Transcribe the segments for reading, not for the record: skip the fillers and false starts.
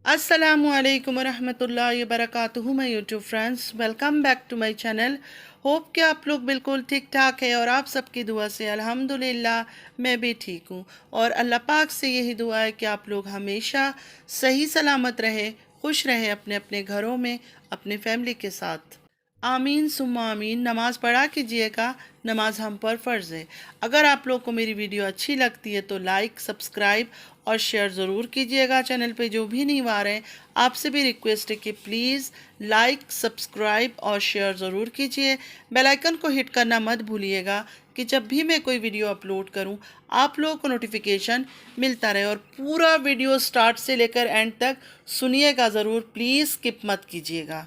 अस्सलामुअलैकुम रहमतुल्लाहि वबरकातुहू my YouTube friends, welcome back to my channel. Hope कि आप लोग बिल्कुल ठीक ठाक है और आप सबकी दुआ से अल्हम्दुलिल्लाह मैं भी ठीक हूँ। और अल्लाह पाक से यही दुआ है कि आप लोग हमेशा सही सलामत रहे, खुश रहे अपने अपने घरों में, अपने फैमिली के साथ। आमीन सुम्मा आमीन। नमाज़ पढ़ा कीजिएगा, नमाज हम पर फ़र्ज़ है। अगर आप लोग को मेरी वीडियो अच्छी लगती है तो लाइक, सब्सक्राइब और शेयर ज़रूर कीजिएगा। चैनल पे जो भी नहीं आ रहे हैं, आपसे भी रिक्वेस्ट है कि प्लीज़ लाइक, सब्सक्राइब और शेयर ज़रूर कीजिए। बेल आइकन को हिट करना मत भूलिएगा कि जब भी मैं कोई वीडियो अपलोड करूं, आप लोगों को नोटिफिकेशन मिलता रहे। और पूरा वीडियो स्टार्ट से लेकर एंड तक सुनिएगा ज़रूर, प्लीज़ स्किप मत कीजिएगा।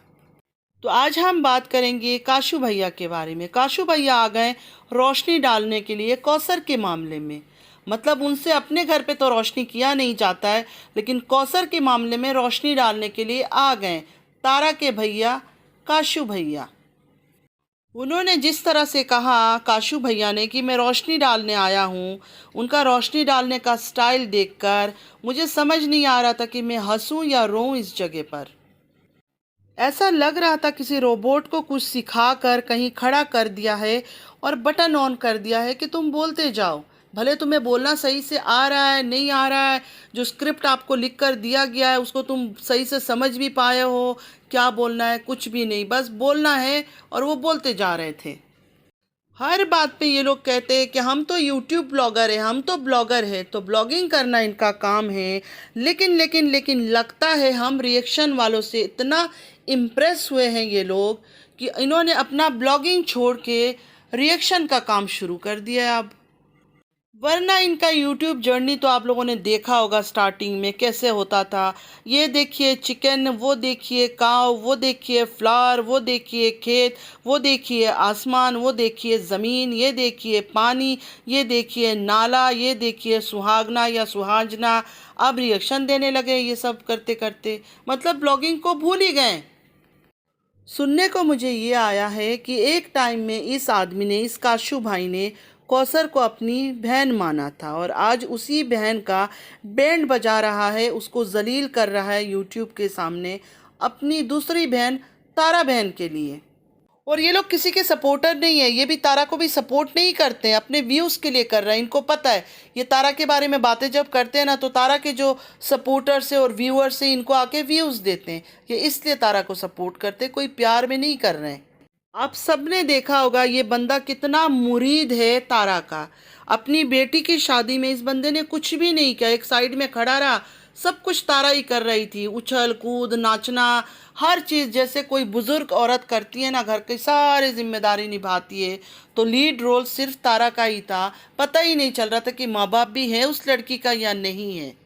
तो आज हम बात करेंगे काशू भैया के बारे में। काशू भैया आ गए रोशनी डालने के लिए कौसर के मामले में। मतलब उनसे अपने घर पे तो रोशनी किया नहीं जाता है, लेकिन कौसर के मामले में रोशनी डालने के लिए आ गए तारा के भैया काशू भैया। उन्होंने जिस तरह से कहा काशू भैया ने कि मैं रोशनी डालने आया हूँ, उनका रोशनी डालने का स्टाइल देखकर मुझे समझ नहीं आ रहा था कि मैं हंसूँ या रोऊँ इस जगह पर। ऐसा लग रहा था किसी रोबोट को कुछ सिखा कर कहीं खड़ा कर दिया है और बटन ऑन कर दिया है कि तुम बोलते जाओ। भले तुम्हें बोलना सही से आ रहा है नहीं आ रहा है, जो स्क्रिप्ट आपको लिख कर दिया गया है उसको तुम सही से समझ भी पाए हो, क्या बोलना है कुछ भी नहीं, बस बोलना है और वो बोलते जा रहे थे। हर बात पे ये लोग कहते हैं कि हम तो यूट्यूब ब्लॉगर है, हम तो ब्लॉगर है, तो ब्लॉगिंग करना इनका काम है। लेकिन लगता है हम रिएक्शन वालों से इतना इम्प्रेस हुए हैं ये लोग कि इन्होंने अपना ब्लॉगिंग छोड़ के रिएक्शन का काम शुरू कर दिया है अब। वरना इनका यूट्यूब जर्नी तो आप लोगों ने देखा होगा स्टार्टिंग में कैसे होता था। ये देखिए चिकन, वो देखिए काव, वो देखिए फ्लावर, वो देखिए खेत, वो देखिए आसमान, वो देखिए ज़मीन, ये देखिए पानी, ये देखिए नाला, ये देखिए सुहागना या सुहाजना। अब रिएक्शन देने लगे ये सब करते करते, मतलब ब्लॉगिंग को भूल ही गए। सुनने को मुझे ये आया है कि एक टाइम में इस आदमी ने, इस काशू भाई ने कौसर को अपनी बहन माना था और आज उसी बहन का बैंड बजा रहा है, उसको जलील कर रहा है यूट्यूब के सामने अपनी दूसरी बहन तारा बहन के लिए। और ये लोग किसी के सपोर्टर नहीं है, ये भी तारा को भी सपोर्ट नहीं करते हैं, अपने व्यूज़ के लिए कर रहे हैं। इनको पता है ये तारा के बारे में बातें जब करते हैं ना, तो तारा के जो सपोर्टर्स है और व्यूअर्स है इनको आके व्यूज़ देते हैं, ये इसलिए तारा को सपोर्ट करते हैं, कोई प्यार में नहीं कर रहे हैं। आप सबने देखा होगा ये बंदा कितना मुरीद है तारा का। अपनी बेटी की शादी में इस बंदे ने कुछ भी नहीं किया, एक साइड में खड़ा रहा, सब कुछ तारा ही कर रही थी, उछल कूद नाचना, हर चीज़ जैसे कोई बुजुर्ग औरत करती है ना, घर की सारी जिम्मेदारी निभाती है, तो लीड रोल सिर्फ तारा का ही था। पता ही नहीं चल रहा था कि माँ बाप भी है उस लड़की का या नहीं है।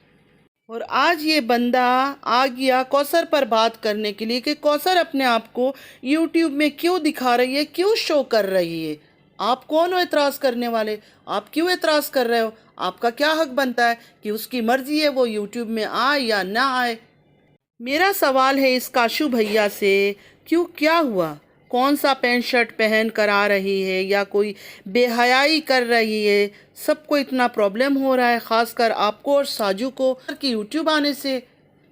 और आज ये बंदा आ गया कौसर पर बात करने के लिए कि कौसर अपने आप को यूट्यूब में क्यों दिखा रही है, क्यों शो कर रही है। आप कौन हो एतराज़ करने वाले? आप क्यों एतराज़ कर रहे हो? आपका क्या हक बनता है कि उसकी मर्जी है वो यूट्यूब में आए या ना आए। मेरा सवाल है इस काशू भैया से, क्यों, क्या हुआ? कौन सा पैंट शर्ट पहन कर आ रही है या कोई बेहयाई कर रही है? सबको इतना प्रॉब्लम हो रहा है, ख़ासकर आपको और साजू को कि यूट्यूब आने से।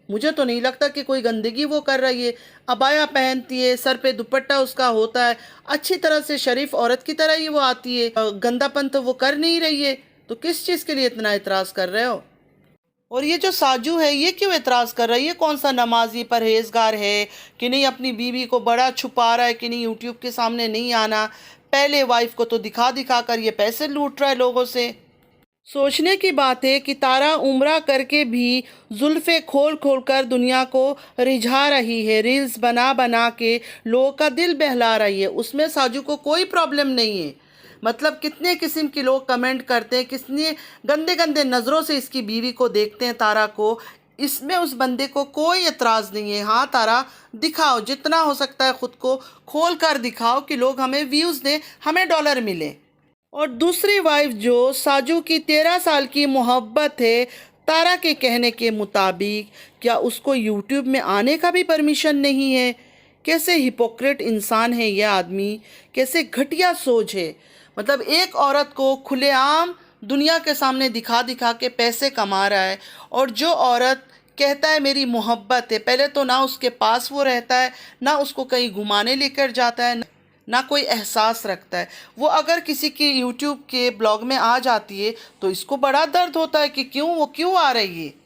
मुझे तो नहीं लगता कि कोई गंदगी वो कर रही है। अबाया पहनती है, सर पे दुपट्टा उसका होता है, अच्छी तरह से शरीफ औरत की तरह ही वो आती है, गंदापन तो वो कर नहीं रही है, तो किस चीज़ के लिए इतना एतराज़ कर रहे हो? और ये जो साजू है ये क्यों एतराज़ कर रहा है? ये कौन सा नमाजी परहेजगार है कि नहीं अपनी बीवी को बड़ा छुपा रहा है कि नहीं यूट्यूब के सामने नहीं आना। पहले वाइफ को तो दिखा दिखा कर ये पैसे लूट रहा है लोगों से। सोचने की बात है कि तारा उम्रा करके भी जुल्फ़े खोल खोल कर दुनिया को रिझा रही है, रील्स बना बना के लोगों का दिल बहला रही है, उसमें साजू को कोई प्रॉब्लम नहीं है। मतलब कितने किस्म के लोग कमेंट करते हैं, कितने गंदे गंदे नज़रों से इसकी बीवी को देखते हैं तारा को, इसमें उस बंदे को कोई एतराज़ नहीं है। हाँ तारा, दिखाओ जितना हो सकता है ख़ुद को खोल कर दिखाओ कि लोग हमें व्यूज़ दें, हमें डॉलर मिले। और दूसरी वाइफ जो साजू की 13 साल की मोहब्बत है, तारा के कहने के मुताबिक क्या उसको यूट्यूब में आने का भी परमिशन नहीं है? कैसे हिपोक्रेट इंसान है यह आदमी, कैसे घटिया सोच है। मतलब एक औरत को खुलेआम दुनिया के सामने दिखा दिखा के पैसे कमा रहा है, और जो औरत कहता है मेरी मोहब्बत है। पहले तो ना उसके पास वो रहता है, ना उसको कहीं घुमाने लेकर जाता है, ना कोई एहसास रखता है। वो अगर किसी की यूट्यूब के ब्लॉग में आ जाती है तो इसको बड़ा दर्द होता है कि वो क्यों आ रही है।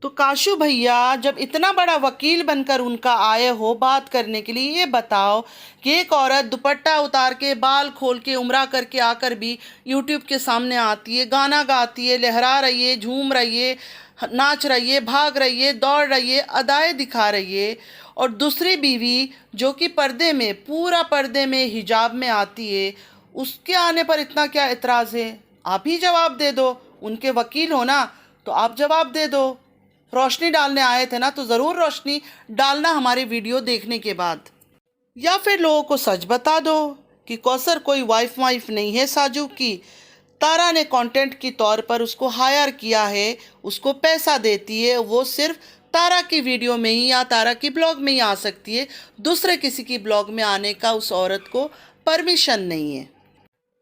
तो काशू भैया जब इतना बड़ा वकील बनकर उनका आए हो बात करने के लिए, ये बताओ कि एक औरत दुपट्टा उतार के बाल खोल के उम्रा करके आकर भी यूट्यूब के सामने आती है, गाना गाती है, लहरा रही है, झूम रही है, नाच रही है, भाग रही है, दौड़ रही है, अदाएँ दिखा रही है, और दूसरी बीवी जो कि पर्दे में, पूरा पर्दे में हिजाब में आती है, उसके आने पर इतना क्या एतराज़ है? आप ही जवाब दे दो, उनके वकील हो ना, तो आप जवाब दे दो। रोशनी डालने आए थे ना, तो ज़रूर रोशनी डालना हमारी वीडियो देखने के बाद। या फिर लोगों को सच बता दो कि कौसर कोई वाइफ नहीं है साजू की। तारा ने कंटेंट के तौर पर उसको हायर किया है, उसको पैसा देती है, वो सिर्फ तारा की वीडियो में ही या तारा की ब्लॉग में ही आ सकती है, दूसरे किसी की ब्लॉग में आने का उस औरत को परमिशन नहीं है।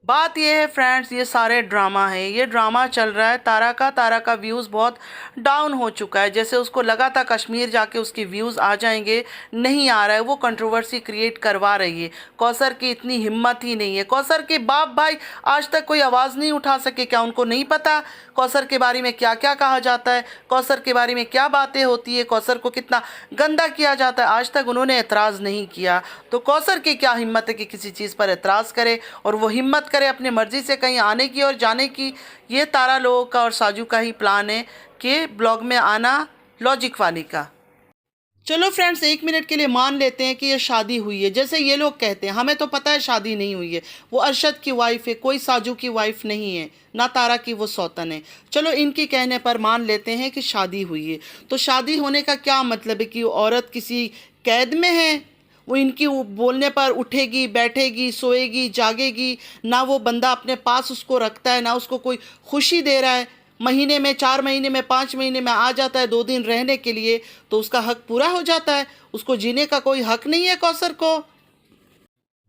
बात यह है फ्रेंड्स, ये सारे ड्रामा है, ये ड्रामा चल रहा है तारा का व्यूज़ बहुत डाउन हो चुका है। जैसे उसको लगा था कश्मीर जाके उसके व्यूज़ आ जाएंगे, नहीं आ रहा है, वो कंट्रोवर्सी क्रिएट करवा रही है। कौसर की इतनी हिम्मत ही नहीं है। कौसर के बाप भाई आज तक कोई आवाज़ नहीं उठा सके। क्या उनको नहीं पता कौसर के बारे में क्या क्या कहा जाता है, कौसर के बारे में क्या बातें होती है, कौसर को कितना गंदा किया जाता है? आज तक उन्होंने एतराज़ नहीं किया। तो कौसर की क्या हिम्मत है कि किसी चीज़ पर एतराज़ करे, और वो हिम्मत करे अपने मर्ज़ी से कहीं आने की और जाने की। ये तारा लोगों का और साजू का ही प्लान है कि ब्लॉग में आना, लॉजिक वाली का। चलो फ्रेंड्स, 1 मिनट के लिए मान लेते हैं कि ये शादी हुई है, जैसे ये लोग कहते हैं। हमें तो पता है शादी नहीं हुई है, वो अरशद की वाइफ है, कोई साजू की वाइफ नहीं है, ना तारा की वो सौतन है। चलो इनके कहने पर मान लेते हैं कि शादी हुई है। तो शादी होने का क्या मतलब है कि वो औरत किसी कैद में है? वो इनकी बोलने पर उठेगी, बैठेगी, सोएगी, जागेगी, ना वो बंदा अपने पास उसको रखता है, ना उसको कोई खुशी दे रहा है। महीने में, 4 महीने में, 5 महीने में आ जाता है 2 दिन रहने के लिए, तो उसका हक पूरा हो जाता है। उसको जीने का कोई हक नहीं है कौसर को।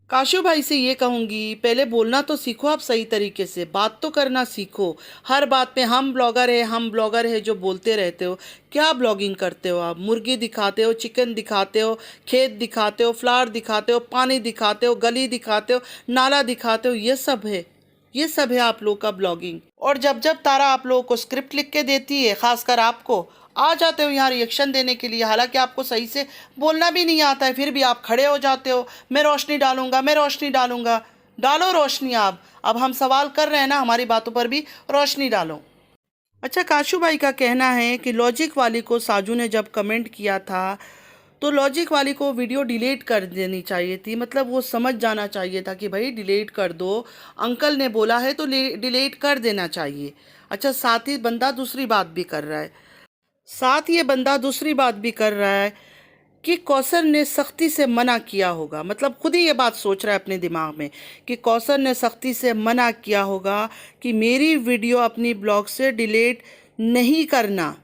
काशू भाई से ये कहूँगी, पहले बोलना तो सीखो आप सही तरीके से, बात तो करना सीखो। हर बात पे हम ब्लॉगर है जो बोलते रहते हो। क्या ब्लॉगिंग करते हो आप? मुर्गी दिखाते हो, चिकन दिखाते हो, खेत दिखाते हो, फ्लावर दिखाते हो, पानी दिखाते हो, गली दिखाते हो, नाला दिखाते हो, ये सब है, ये सब है आप लोग का ब्लॉगिंग। और जब जब तारा आप लोगों को स्क्रिप्ट लिख के देती है, खासकर आपको, आ जाते हो यहाँ रिएक्शन देने के लिए, हालांकि आपको सही से बोलना भी नहीं आता है, फिर भी आप खड़े हो जाते हो, मैं रोशनी डालूंगा, मैं रोशनी डालूंगा। डालो रोशनी आप। अब हम सवाल कर रहे हैं ना, हमारी बातों पर भी रोशनी डालो। अच्छा, काशू भाई का कहना है कि लॉजिक वाली को साजू ने जब कमेंट किया था, तो लॉजिक वाली को वीडियो डिलीट कर देनी चाहिए थी। मतलब वो समझ जाना चाहिए था कि भाई डिलीट कर दो, अंकल ने बोला है तो डिलीट कर देना चाहिए। अच्छा, साथ ही बंदा दूसरी बात भी कर रहा है, साथ ये बंदा दूसरी बात भी कर रहा है कि कौसर ने सख्ती से मना किया होगा। मतलब खुद ही ये बात सोच रहा है अपने दिमाग में कि कौसर ने सख्ती से मना किया होगा कि मेरी वीडियो अपनी ब्लॉग से डिलीट नहीं करना,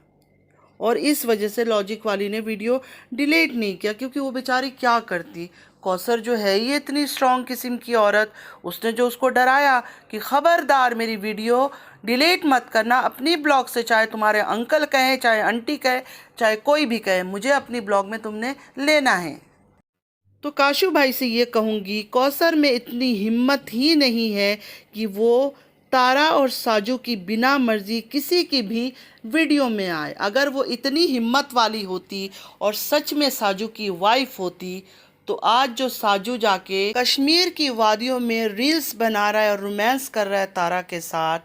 और इस वजह से लॉजिक वाली ने वीडियो डिलीट नहीं किया। क्योंकि वो बेचारी क्या करती, कौसर जो है ये इतनी स्ट्रॉन्ग किस्म की औरत, उसने जो उसको डराया कि ख़बरदार मेरी वीडियो डिलीट मत करना अपनी ब्लॉग से, चाहे तुम्हारे अंकल कहें, चाहे आंटी कहे, चाहे कोई भी कहे, मुझे अपनी ब्लॉग में तुमने लेना है। तो काशू भाई से ये कहूँगी, कौसर में इतनी हिम्मत ही नहीं है कि वो तारा और साजू की बिना मर्जी किसी की भी वीडियो में आए। अगर वो इतनी हिम्मत वाली होती और सच में साजू की वाइफ होती, तो आज जो साजू जाके कश्मीर की वादियों में रील्स बना रहा है और रोमांस कर रहा है तारा के साथ,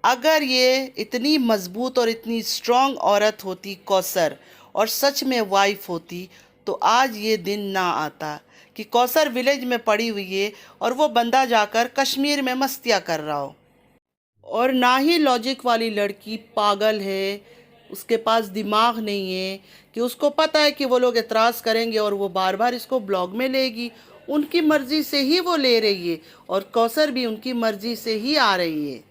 अगर ये इतनी मजबूत और इतनी स्ट्रॉन्ग औरत होती कौसर, और सच में वाइफ होती, तो आज ये दिन ना आता कि कौसर विलेज में पड़ी हुई है और वो बंदा जाकर कश्मीर में मस्तियाँ कर रहा हो। और ना ही लॉजिक वाली लड़की पागल है, उसके पास दिमाग नहीं है कि उसको पता है कि वो लोग एतराज़ करेंगे और वो बार बार इसको ब्लॉग में लेगी। उनकी मर्ज़ी से ही वो ले रही है, और कौसर भी उनकी मर्ज़ी से ही आ रही है।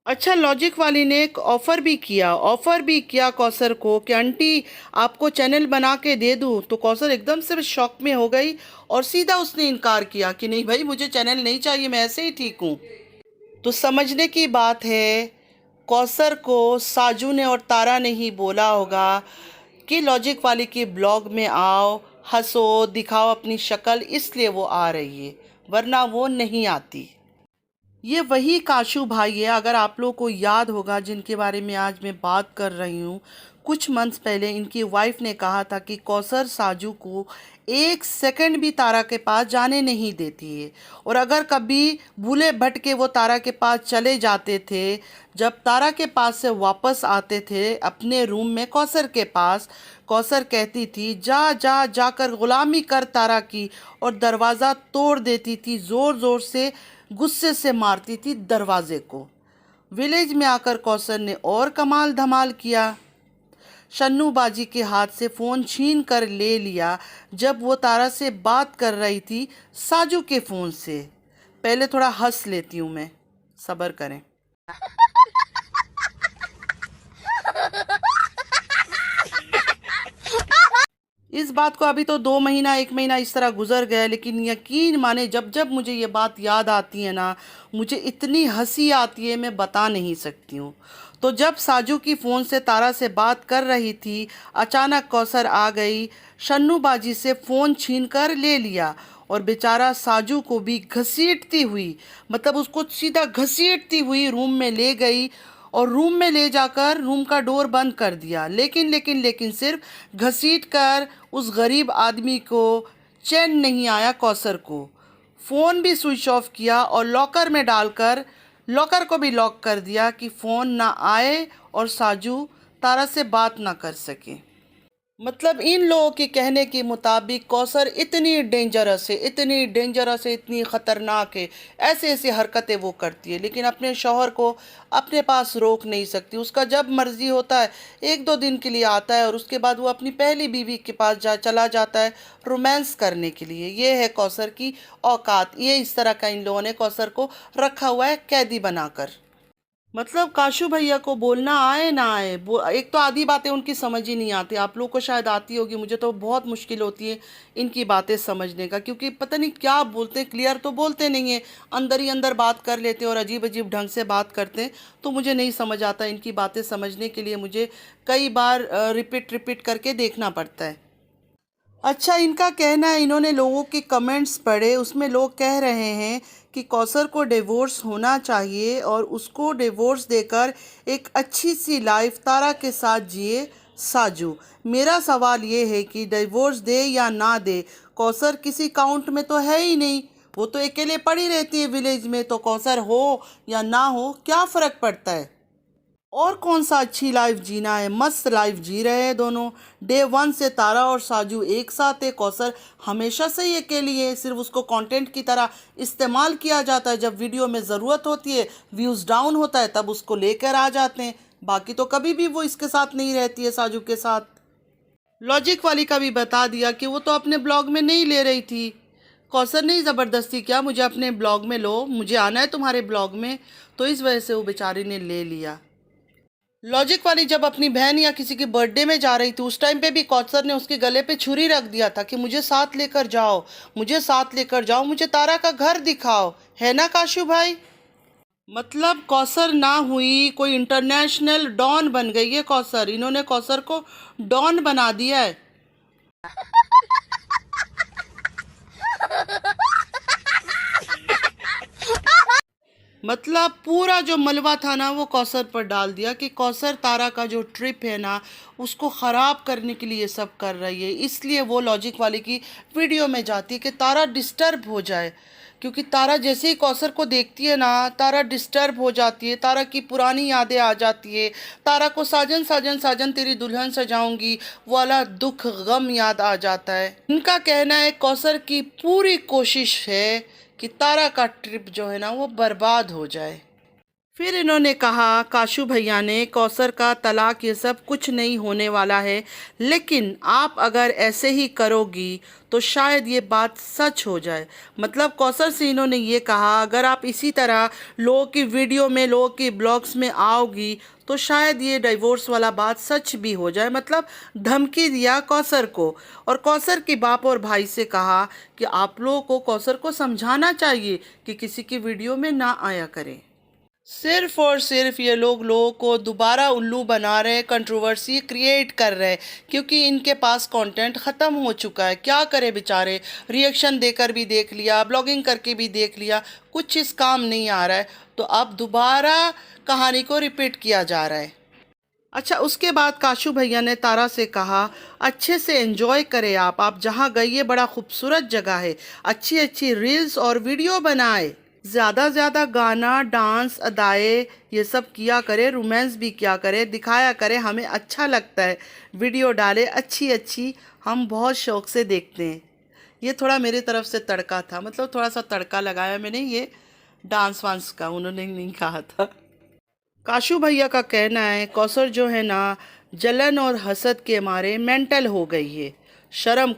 अच्छा, लॉजिक वाली ने एक ऑफ़र भी किया कौसर को कि आंटी आपको चैनल बना के दे दूँ। तो कौसर एकदम से शॉक में हो गई और सीधा उसने इनकार किया कि नहीं भाई, मुझे चैनल नहीं चाहिए, मैं ऐसे ही ठीक हूँ। तो समझने की बात है, कौसर को साजू ने और तारा ने ही बोला होगा कि लॉजिक वाली के ब्लॉग में आओ, हंसो, दिखाओ अपनी शक्ल, इसलिए वो आ रही है, वरना वो नहीं आती। ये वही काशू भाई है, अगर आप लोगों को याद होगा, जिनके बारे में आज मैं बात कर रही हूँ। कुछ मंथ्स पहले इनकी वाइफ ने कहा था कि कौसर साजू को एक सेकंड भी तारा के पास जाने नहीं देती है, और अगर कभी भूले भटके वो तारा के पास चले जाते थे, जब तारा के पास से वापस आते थे अपने रूम में कौसर के पास, कौसर कहती थी जा जा जाकर गुलामी कर तारा की, और दरवाज़ा तोड़ देती थी, ज़ोर ज़ोर से गुस्से से मारती थी दरवाजे को। विलेज में आकर कौसर ने और कमाल धमाल किया, शन्नू बाजी के हाथ से फ़ोन छीन कर ले लिया जब वो तारा से बात कर रही थी साजू के फ़ोन से। पहले थोड़ा हंस लेती हूँ मैं, सब्र करें। इस बात को अभी तो 2 महीना 1 महीना इस तरह गुजर गया, लेकिन यकीन माने जब जब मुझे ये बात याद आती है ना, मुझे इतनी हंसी आती है, मैं बता नहीं सकती हूँ। तो जब साजू की फ़ोन से तारा से बात कर रही थी, अचानक कौसर आ गई, शन्नू बाजी से फ़ोन छीन कर ले लिया, और बेचारा साजू को भी घसीटती हुई, मतलब उसको सीधा घसीटती हुई रूम में ले गई, और रूम में ले जाकर रूम का डोर बंद कर दिया। लेकिन सिर्फ घसीट कर उस गरीब आदमी को चैन नहीं आया कौसर को। फ़ोन भी स्विच ऑफ किया और लॉकर में डालकर लॉकर को भी लॉक कर दिया कि फ़ोन ना आए और साजू तारा से बात ना कर सके। मतलब इन लोगों के कहने के मुताबिक कौसर इतनी डेंजरस है, इतनी डेंजरस है, इतनी ख़तरनाक है, ऐसे ऐसे हरकतें वो करती है, लेकिन अपने शौहर को अपने पास रोक नहीं सकती। उसका जब मर्ज़ी होता है 1-2 दिन के लिए आता है, और उसके बाद वो अपनी पहली बीवी के पास चला जाता है रोमांस करने के लिए। ये है कौसर की औकात। ये इस तरह का इन लोगों ने कौसर को रखा हुआ है कैदी बनाकर। मतलब काशू भैया को बोलना आए ना आए, एक तो आधी बातें उनकी समझ ही नहीं आती। आप लोग को शायद आती होगी, मुझे तो बहुत मुश्किल होती है इनकी बातें समझने का, क्योंकि पता नहीं क्या बोलते हैं, क्लियर तो बोलते नहीं हैं, अंदर ही अंदर बात कर लेते हैं और अजीब अजीब ढंग से बात करते हैं। तो मुझे नहीं समझ आता, इनकी बातें समझने के लिए मुझे कई बार रिपीट करके देखना पड़ता है। अच्छा, इनका कहना है, इन्होंने लोगों के कमेंट्स पढ़े, उसमें लोग कह रहे हैं कि कौसर को डिवोर्स होना चाहिए और उसको डिवोर्स देकर एक अच्छी सी लाइफ तारा के साथ जिए साजू। मेरा सवाल ये है कि डिवोर्स दे या ना दे, कौसर किसी काउंट में तो है ही नहीं, वो तो अकेले पड़ी रहती है विलेज में, तो कौसर हो या ना हो क्या फ़र्क पड़ता है। और कौन सा अच्छी लाइफ जीना है, मस्त लाइफ जी रहे हैं दोनों। डे 1 से तारा और साजू एक साथ है, कौसर हमेशा से ही अकेली है, सिर्फ उसको कंटेंट की तरह इस्तेमाल किया जाता है। जब वीडियो में ज़रूरत होती है, व्यूज़ डाउन होता है, तब उसको लेकर आ जाते हैं, बाकी तो कभी भी वो इसके साथ नहीं रहती है साजू के साथ। लॉजिक वाली का भी बता दिया कि वो तो अपने ब्लॉग में नहीं ले रही थी, कौसर ने ज़बरदस्ती किया मुझे अपने ब्लॉग में लो, मुझे आना है तुम्हारे ब्लॉग में, तो इस वजह से वो बेचारी ने ले लिया। लॉजिक वाली जब अपनी बहन या किसी के बर्थडे में जा रही थी, उस टाइम पे भी कौसर ने उसके गले पे छुरी रख दिया था कि मुझे साथ लेकर जाओ, मुझे साथ लेकर जाओ, मुझे तारा का घर दिखाओ, है ना काशू भाई। मतलब कौसर ना हुई, कोई इंटरनेशनल डॉन बन गई है कौसर, इन्होंने कौसर को डॉन बना दिया है। मतलब पूरा जो मलबा था ना वो कौसर पर डाल दिया कि कौसर तारा का जो ट्रिप है ना उसको ख़राब करने के लिए सब कर रही है। इसलिए वो लॉजिक वाले की वीडियो में जाती है कि तारा डिस्टर्ब हो जाए, क्योंकि तारा जैसे ही कौसर को देखती है ना, तारा डिस्टर्ब हो जाती है, तारा की पुरानी यादें आ जाती है, तारा को साजन साजन साजन तेरी दुल्हन सजाऊंगी वाला दुख गम याद आ जाता है। इनका कहना है कौसर की पूरी कोशिश है कि तारा का ट्रिप जो है ना वो बर्बाद हो जाए। फिर इन्होंने कहा, काशू भैया ने, कौसर का तलाक ये सब कुछ नहीं होने वाला है, लेकिन आप अगर ऐसे ही करोगी तो शायद ये बात सच हो जाए। मतलब कौसर से इन्होंने ये कहा, अगर आप इसी तरह लोगों की वीडियो में, लोगों की ब्लॉग्स में आओगी तो शायद ये डिवोर्स वाला बात सच भी हो जाए। मतलब धमकी दिया कौसर को, और कौसर के बाप और भाई से कहा कि आप लोगों को कौसर को समझाना चाहिए कि किसी की वीडियो में ना आया करें। सिर्फ और सिर्फ ये लोगों को दोबारा उल्लू बना रहे, कंट्रोवर्सी क्रिएट कर रहे हैं, क्योंकि इनके पास कंटेंट ख़त्म हो चुका है। क्या करे बेचारे, रिएक्शन देकर भी देख लिया, ब्लॉगिंग करके भी देख लिया, कुछ इस काम नहीं आ रहा है, तो अब दोबारा कहानी को रिपीट किया जा रहा है। अच्छा, उसके बाद काशू भैया ने तारा से कहा, अच्छे से एंजॉय करें आप जहाँ गए, ये बड़ा खूबसूरत जगह है, अच्छी अच्छी रील्स और वीडियो बनाए, ज़्यादा ज़्यादा गाना, डांस, अदाएँ ये सब किया करे, रोमांस भी किया करे, दिखाया करे, हमें अच्छा लगता है, वीडियो डाले अच्छी अच्छी, हम बहुत शौक़ से देखते हैं। ये थोड़ा मेरी तरफ से तड़का था, मतलब थोड़ा सा तड़का लगाया मैंने, ये डांस वांस का उन्होंने नहीं कहा था। काशू भैया का कहना है कौसर जो है ना, जलन और हसद के मारे मेंटल हो गई है। शर्म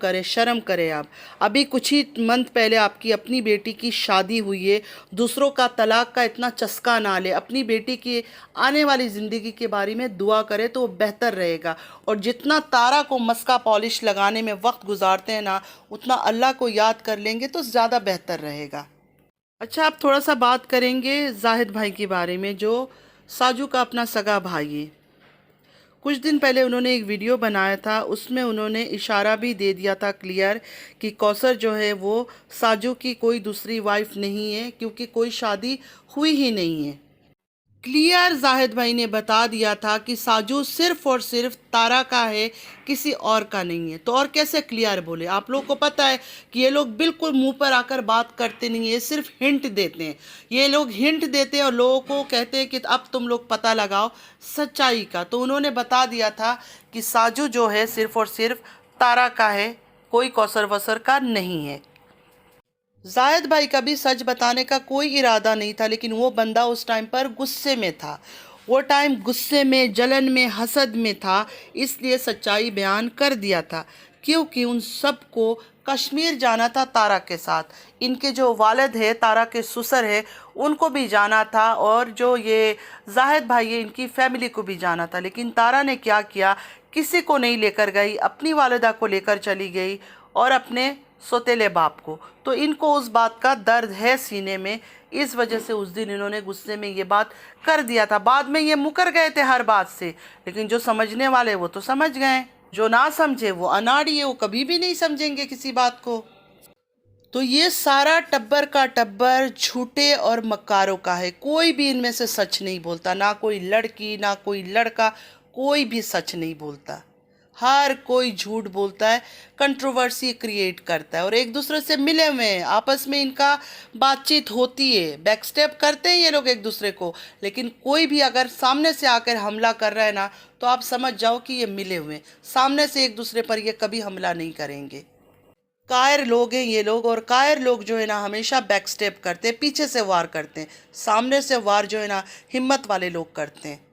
करे आप। अभी कुछ ही मंथ पहले आपकी अपनी बेटी की शादी हुई है, दूसरों का तलाक का इतना चस्का ना ले, अपनी बेटी की आने वाली ज़िंदगी के बारे में दुआ करे तो वो बेहतर रहेगा। और जितना तारा को मस्का पॉलिश लगाने में वक्त गुजारते हैं ना, उतना अल्लाह को याद कर लेंगे तो ज़्यादा बेहतर रहेगा। अच्छा, आप थोड़ा सा बात करेंगे जाहिद भाई के बारे में, जो साजू का अपना सगा भाई है। कुछ दिन पहले उन्होंने एक वीडियो बनाया था, उसमें उन्होंने इशारा भी दे दिया था क्लियर कि कौसर जो है वो साजू की कोई दूसरी वाइफ नहीं है, क्योंकि कोई शादी हुई ही नहीं है। क्लियर जाहिद भाई ने बता दिया था कि साजू सिर्फ और सिर्फ तारा का है, किसी और का नहीं है। तो और कैसे क्लियर बोले? आप लोगों को पता है कि ये लोग बिल्कुल मुंह पर आकर बात करते नहीं है, सिर्फ हिंट देते हैं। ये लोग हिंट देते हैं और लोगों को कहते हैं कि अब तुम लोग पता लगाओ सच्चाई का। तो उन्होंने बता दिया था कि साजू जो है सिर्फ और सिर्फ तारा का है, कोई कौसर वसर का नहीं है। जायद भाई का भी सच बताने का कोई इरादा नहीं था, लेकिन वो बंदा उस टाइम पर गुस्से में था, वो टाइम गुस्से में, जलन में, हसद में था, इसलिए सच्चाई बयान कर दिया था। क्योंकि उन सबको कश्मीर जाना था तारा के साथ, इनके जो वालिद है, तारा के ससुर है, उनको भी जाना था, और जो ये जाहिद भाई है इनकी फैमिली को भी जाना था। लेकिन तारा ने क्या किया, किसी को नहीं लेकर गई, अपनी वालिदा को लेकर चली गई और अपने सौतेले बाप को। तो इनको उस बात का दर्द है सीने में, इस वजह से उस दिन इन्होंने गुस्से में ये बात कर दिया था। बाद में ये मुकर गए थे हर बात से, लेकिन जो समझने वाले वो तो समझ गए, जो ना समझे वो अनाड़ी है, वो कभी भी नहीं समझेंगे किसी बात को। तो ये सारा टब्बर का टब्बर झूठे और मक्कारों का है, कोई भी इनमें से सच नहीं बोलता, ना कोई लड़की ना कोई लड़का, कोई भी सच नहीं बोलता, हर कोई झूठ बोलता है, कंट्रोवर्सी क्रिएट करता है, और एक दूसरे से मिले हुए हैं, आपस में इनका बातचीत होती है, बैकस्टेप करते हैं ये लोग एक दूसरे को। लेकिन कोई भी अगर सामने से आकर हमला कर रहा है ना, तो आप समझ जाओ कि ये मिले हुए हैं, सामने से एक दूसरे पर ये कभी हमला नहीं करेंगे। कायर लोग हैं ये लोग, और कायर लोग जो है ना हमेशा बैकस्टेप करते हैं, पीछे से वार करते हैं, सामने से वार जो है ना हिम्मत वाले लोग करते हैं।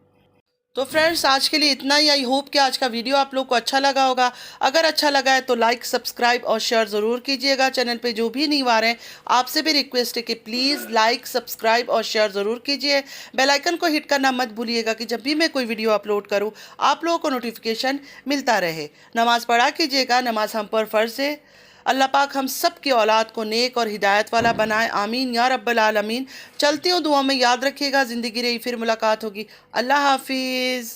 तो फ्रेंड्स, आज के लिए इतना ही। आई होप कि आज का वीडियो आप लोग को अच्छा लगा होगा। अगर अच्छा लगा है तो लाइक, सब्सक्राइब और शेयर ज़रूर कीजिएगा। चैनल पे जो भी नहीं आ रहे हैं, आपसे भी रिक्वेस्ट है कि प्लीज़ लाइक, सब्सक्राइब और शेयर ज़रूर कीजिए। बेल आइकन को हिट करना मत भूलिएगा कि जब भी मैं कोई वीडियो अपलोड करूँ आप लोगों को नोटिफिकेशन मिलता रहे। नमाज़ पढ़ा कीजिएगा, नमाज हम पर फ़र्ज़ है। अल्लाह पाक हम सब की औलाद को नेक और हिदायत वाला बनाए, आमीन या रब्बल आलमीन। चलती हूँ, दुआ में याद रखिएगा। ज़िंदगी रही फिर मुलाकात होगी। अल्लाह हाफिज़।